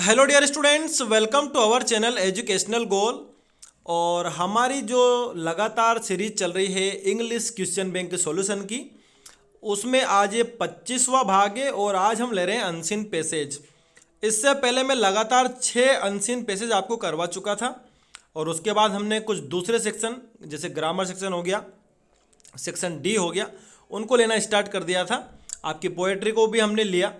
Hello dear students, welcome to our channel educational goal. और हमारी जो लगातार सीरीज चल रही है इंग्लिश क्वेश्चन बैंक के सॉल्यूशन की, उसमें आज ये 25वां भाग है और आज हम ले रहे हैं अनसीन पैसेज। इससे पहले मैं लगातार 6 अनसीन पैसेज आपको करवा चुका था और उसके बाद हमने कुछ दूसरे सेक्शन जैसे ग्रामर सेक्शन हो गया, सेक्शन डी हो गया, उनको लेना स्टार्ट कर दिया था। आपकी पोएट्री को भी हमने लिया,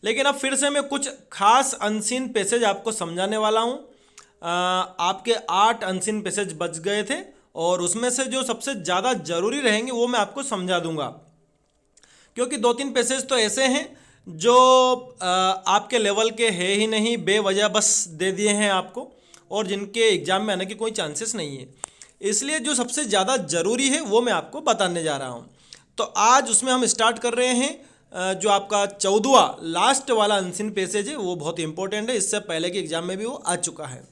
लेकिन अब फिर से मैं कुछ खास अनसीन पैसेज आपको समझाने वाला हूँ। आपके 8 अनसीन पैसेज बच गए थे और उसमें से जो सबसे ज़्यादा ज़रूरी रहेंगे वो मैं आपको समझा दूंगा, क्योंकि 2-3 पैसेज तो ऐसे हैं जो आपके लेवल के है ही नहीं, बेवजह बस दे दिए हैं आपको और जिनके एग्जाम में आने की कोई चांसेस नहीं है। इसलिए जो सबसे ज़्यादा ज़रूरी है वो मैं आपको बताने जा रहा हूँ। तो आज उसमें हम स्टार्ट कर रहे हैं। जो आपका 14वां लास्ट वाला अनसीन पैसेज है वो बहुत इंपॉर्टेंट है, इससे पहले के एग्जाम में भी वो आ चुका है।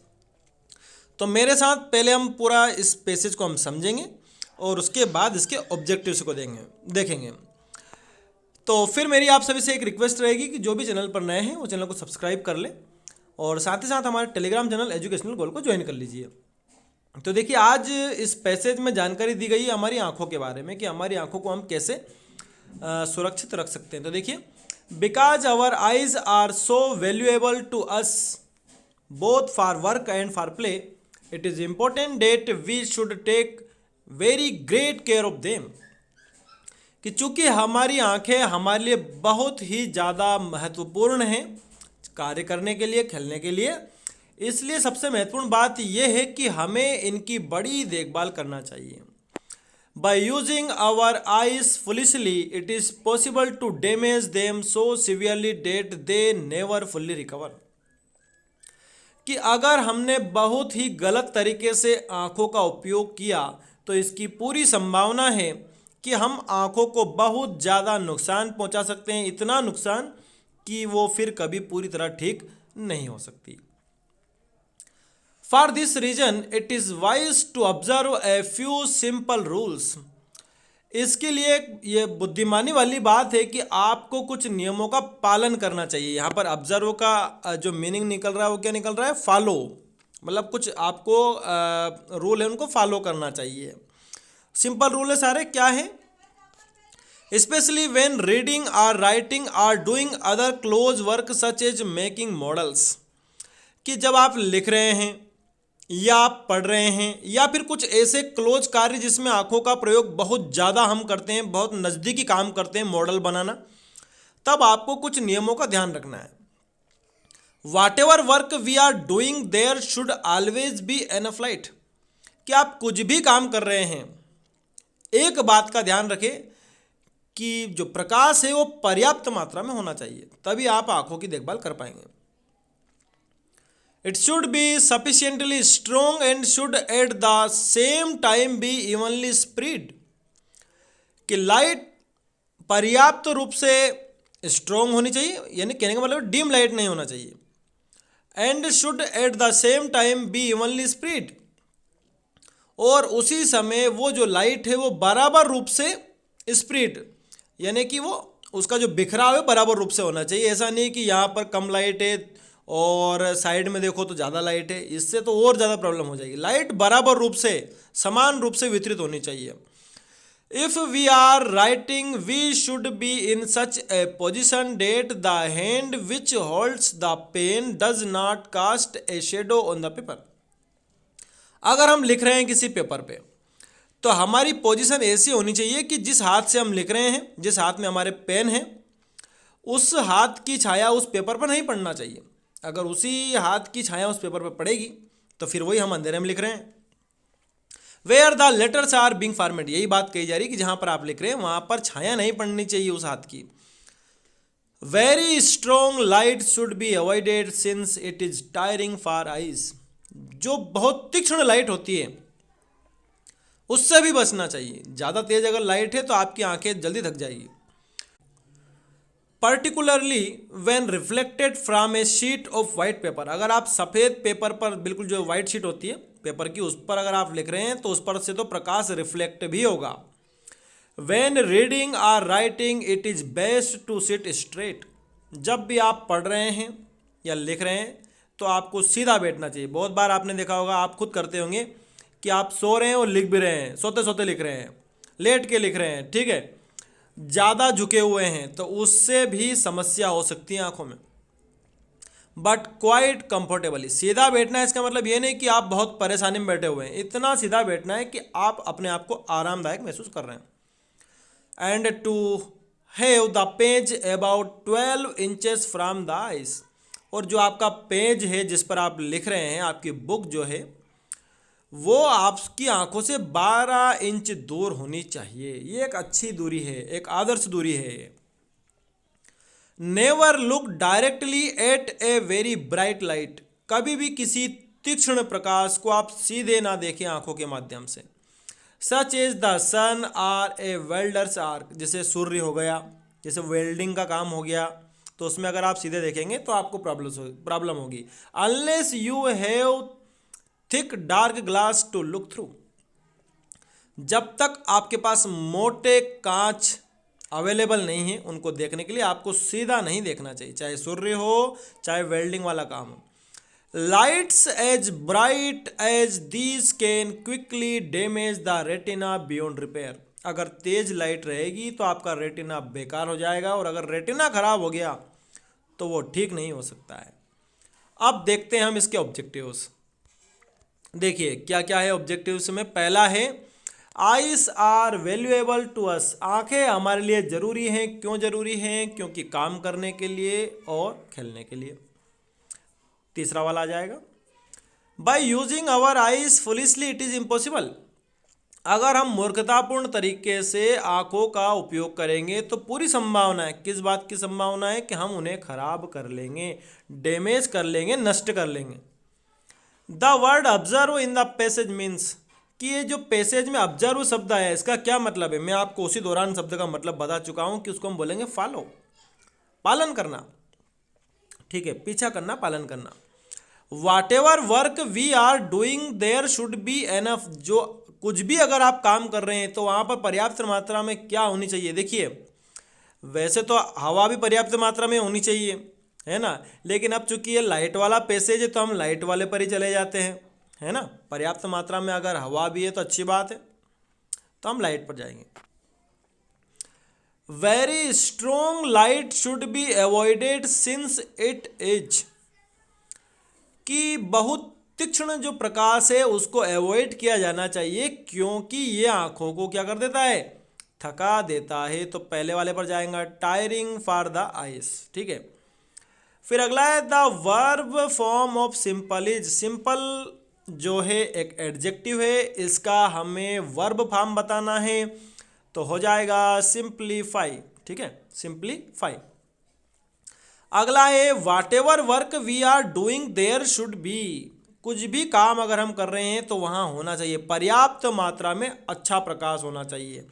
तो मेरे साथ पहले हम पूरा इस पैसेज को हम समझेंगे और उसके बाद इसके ऑब्जेक्टिव्स को देखेंगे। तो फिर मेरी आप सभी से एक रिक्वेस्ट रहेगी कि जो भी चैनल पर नए हैं वो चैनल को सब्सक्राइब कर ले और साथ ही साथ हमारे टेलीग्राम चैनल एजुकेशनल गोल को ज्वाइन कर लीजिए। तो देखिए, आज इस पैसेज में जानकारी दी गई है हमारी आंखों के बारे में कि हमारी आंखों को हम कैसे सुरक्षित रख सकते हैं। तो देखिए, because our eyes are so valuable to us both for work and for play, it is important that we should take very great care of them. कि चूंकि हमारी आंखें हमारे लिए बहुत ही ज़्यादा महत्वपूर्ण हैं कार्य करने के लिए, खेलने के लिए, इसलिए सबसे महत्वपूर्ण बात यह है कि हमें इनकी बड़ी देखभाल करना चाहिए। By using our eyes foolishly, it is possible to damage them so severely that they never fully recover. कि अगर हमने बहुत ही गलत तरीके से आँखों का उपयोग किया तो इसकी पूरी संभावना है कि हम आँखों को बहुत ज़्यादा नुकसान पहुँचा सकते हैं, इतना नुकसान कि वो फिर कभी पूरी तरह ठीक नहीं हो सकती। For this reason, it is wise to observe a few simple rules. इसके लिए ये बुद्धिमानी वाली बात है कि आपको कुछ नियमों का पालन करना चाहिए। यहाँ पर ऑब्जर्व का जो मीनिंग निकल रहा है वो क्या निकल रहा है? फॉलो, मतलब कुछ आपको रूल है उनको फॉलो करना चाहिए। सिंपल रूल है सारे, क्या है? स्पेशली व्हेन रीडिंग और राइटिंग और doing other close work such as making models. कि जब आप लिख रहे हैं या आप पढ़ रहे हैं या फिर कुछ ऐसे क्लोज कार्य जिसमें आंखों का प्रयोग बहुत ज़्यादा हम करते हैं, बहुत नज़दीकी काम करते हैं, मॉडल बनाना, तब आपको कुछ नियमों का ध्यान रखना है। Whatever work we are doing there should always be enough light. कि आप कुछ भी काम कर रहे हैं, एक बात का ध्यान रखें कि जो प्रकाश है वो पर्याप्त मात्रा में होना चाहिए, तभी आप आंखों की देखभाल कर पाएंगे। It should be sufficiently strong and should at the same time be evenly spread. कि लाइट पर्याप्त रूप से स्ट्रोंग होनी चाहिए, यानी कहने का मतलब डिम लाइट नहीं होना चाहिए। And should at the same time be evenly spread, और उसी समय वो जो लाइट है वो बराबर रूप से स्प्रेड, यानी कि वो उसका जो बिखराव है बराबर रूप से होना चाहिए। ऐसा नहीं कि यहाँ पर कम लाइट है और साइड में देखो तो ज़्यादा लाइट है, इससे तो और ज़्यादा प्रॉब्लम हो जाएगी। लाइट बराबर रूप से, समान रूप से वितरित होनी चाहिए। If we are writing we should be in such a position that the hand which holds the pen does not cast a shadow on the paper. अगर हम लिख रहे हैं किसी पेपर पे तो हमारी पोजीशन ऐसी होनी चाहिए कि जिस हाथ से हम लिख रहे हैं, जिस हाथ में हमारे पेन है, उस हाथ की छाया उस पेपर पर नहीं पड़ना चाहिए। अगर उसी हाथ की छाया उस पेपर पर पड़ेगी तो फिर वही हम अंधेरे में लिख रहे हैं। Where the letters are being format, यही बात कही जा रही है कि जहां पर आप लिख रहे हैं वहां पर छाया नहीं पड़नी चाहिए उस हाथ की। Very strong light should be avoided since it is tiring for eyes. जो बहुत तीक्ष्ण लाइट होती है उससे भी बचना चाहिए। ज़्यादा तेज अगर लाइट है तो आपकी आंखें जल्दी थक जाएगी। Particularly when reflected from A sheet of white paper, अगर आप सफ़ेद पेपर पर, बिल्कुल जो वाइट शीट होती है पेपर की, उस पर अगर आप लिख रहे हैं तो उस पर से तो प्रकाश रिफ्लेक्ट भी होगा। व्हेन रीडिंग और writing it is best to sit straight. जब भी आप पढ़ रहे हैं या लिख रहे हैं तो आपको सीधा बैठना चाहिए। बहुत बार आपने देखा होगा, आप खुद करते होंगे कि आप सो रहे हैं और लिख भी रहे हैं, सोते सोते लिख रहे हैं, लेट के लिख रहे हैं, ठीक है, ज़्यादा झुके हुए हैं, तो उससे भी समस्या हो सकती है आंखों में। बट क्वाइट कंफर्टेबली, सीधा बैठना है इसका मतलब ये नहीं कि आप बहुत परेशानी में बैठे हुए हैं, इतना सीधा बैठना है कि आप अपने आप को आरामदायक महसूस कर रहे हैं। And to have the page about 12 inches from the eyes, और जो आपका पेज है जिस पर आप लिख रहे हैं, आपकी बुक जो है वो आपकी आंखों से 12 इंच दूर होनी चाहिए। ये एक अच्छी दूरी है, एक आदर्श दूरी है। Never look directly at a very bright light, कभी भी किसी तीक्ष्ण प्रकाश को आप सीधे ना देखें आंखों के माध्यम से। Such is the sun or a welder's arc, जैसे सूर्य हो गया, जैसे वेल्डिंग का काम हो गया, तो उसमें अगर आप सीधे देखेंगे तो आपको प्रॉब्लम होगी। Unless you have thick dark glass to look through, जब तक आपके पास मोटे कांच अवेलेबल नहीं है उनको देखने के लिए, आपको सीधा नहीं देखना चाहिए, चाहे सूर्य हो चाहे वेल्डिंग वाला काम हो। Lights as bright as these can quickly damage the retina beyond repair, अगर तेज लाइट रहेगी तो आपका रेटिना बेकार हो जाएगा, और अगर रेटिना खराब हो गया तो वो ठीक नहीं हो सकता है। अब देखते हैं हम इसके ऑब्जेक्टिव्स। देखिए क्या क्या है ऑब्जेक्टिव्स में। पहला है eyes are valuable to us, आंखें हमारे लिए ज़रूरी हैं। क्यों ज़रूरी हैं? क्योंकि काम करने के लिए और खेलने के लिए। तीसरा वाला आ जाएगा, by using our eyes foolishly it is impossible, अगर हम मूर्खतापूर्ण तरीके से आंखों का उपयोग करेंगे तो पूरी संभावना है, किस बात की संभावना है? कि हम उन्हें खराब कर लेंगे, डैमेज कर लेंगे, नष्ट कर लेंगे। The word observe in the passage means, कि ये जो पैसेज में ऑब्जर्व शब्द आया है इसका क्या मतलब है? मैं आपको उसी दौरान शब्द का मतलब बता चुका हूं कि उसको हम बोलेंगे फॉलो, पालन करना, ठीक है, पीछा करना, पालन करना। Whatever work we are doing there should be enough, जो कुछ भी अगर आप काम कर रहे हैं तो वहां पर पर्याप्त मात्रा में क्या होनी चाहिए? देखिए वैसे तो हवा भी पर्याप्त मात्रा में होनी चाहिए, है ना, लेकिन अब चूंकि ये लाइट वाला पैसेज है तो हम लाइट वाले पर ही चले जाते हैं, है ना। पर्याप्त मात्रा में अगर हवा भी है तो अच्छी बात है, तो हम लाइट पर जाएंगे। Very strong light should be avoided since it is, कि बहुत तीक्ष्ण जो प्रकाश है उसको अवॉइड किया जाना चाहिए, क्योंकि ये आंखों को क्या कर देता है? थका देता है। तो पहले वाले पर जाएगा, टायरिंग फॉर द आइस, ठीक है। फिर अगला है the verb form of simple is, simple जो है एक एडजेक्टिव है, इसका हमें वर्ब फॉर्म बताना है, तो हो जाएगा सिंप्लीफाई, ठीक है, सिंप्लीफाई। अगला है whatever work we are doing there should be, कुछ भी काम अगर हम कर रहे हैं तो वहाँ होना चाहिए पर्याप्त मात्रा में अच्छा प्रकाश होना चाहिए,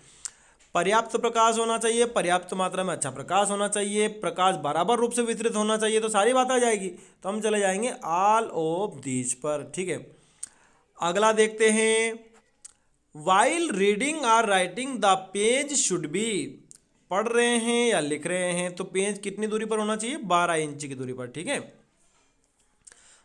पर्याप्त प्रकाश होना चाहिए, पर्याप्त मात्रा में अच्छा प्रकाश होना चाहिए, प्रकाश बराबर रूप से वितरित होना चाहिए, तो सारी बात आ जाएगी। तो हम चले जाएंगे ऑल ऑफ दीज पर, ठीक है। अगला देखते हैं, while reading or writing the page should be, पढ़ रहे हैं या लिख रहे हैं तो पेज कितनी दूरी पर होना चाहिए? 12 इंच की दूरी पर, ठीक है।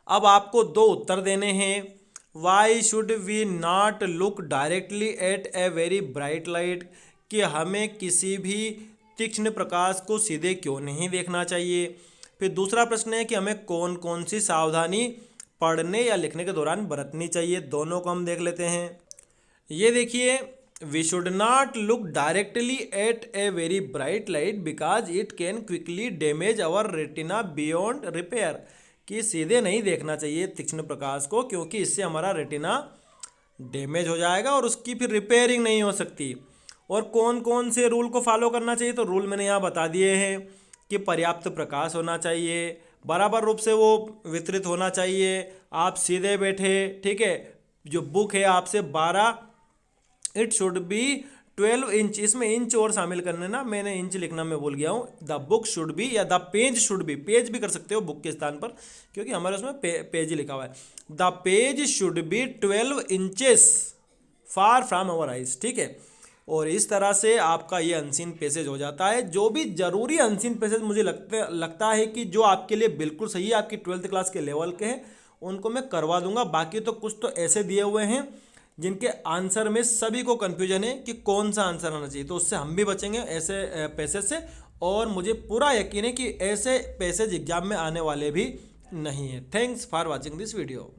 अब आपको दो उत्तर देने हैं। Why should we not look directly at a very bright light, कि हमें किसी भी तीक्ष्ण प्रकाश को सीधे क्यों नहीं देखना चाहिए। फिर दूसरा प्रश्न है कि हमें कौन कौन सी सावधानी पढ़ने या लिखने के दौरान बरतनी चाहिए, दोनों को हम देख लेते हैं। ये देखिए, we should not look directly at a very bright light because it can quickly damage our retina beyond repair, कि सीधे नहीं देखना चाहिए तीक्ष्ण प्रकाश को, क्योंकि इससे हमारा रेटिना डैमेज हो जाएगा और उसकी फिर रिपेयरिंग नहीं हो सकती। और कौन कौन से रूल को फॉलो करना चाहिए, तो रूल मैंने यहाँ बता दिए हैं कि पर्याप्त प्रकाश होना चाहिए, बराबर रूप से वो वितरित होना चाहिए, आप सीधे बैठे, ठीक है, जो बुक है आपसे 12, इट शुड बी 12 इंच, इसमें इंच और शामिल करने ना, मैंने इंच लिखना मैं भूल गया हूँ। द बुक शुड बी या the page should B, page भी कर सकते हो बुक के स्थान पर, क्योंकि हमारे उसमें पेज ही लिखा हुआ है। The page should B 12 inches far from our eyes, ठीक है। और इस तरह से आपका ये अनसीन पैसेज हो जाता है। जो भी ज़रूरी अनसीन पैसेज मुझे लगता है कि जो आपके लिए बिल्कुल सही है, आपकी 12th क्लास के लेवल के हैं, उनको मैं करवा दूंगा। बाकी तो कुछ तो ऐसे दिए हुए हैं जिनके आंसर में सभी को कन्फ्यूजन है कि कौन सा आंसर आना चाहिए, तो उससे हम भी बचेंगे ऐसे पैसेज से। और मुझे पूरा यकीन है कि ऐसे पैसेज एग्जाम में आने वाले भी नहीं है। Thanks for watching this video.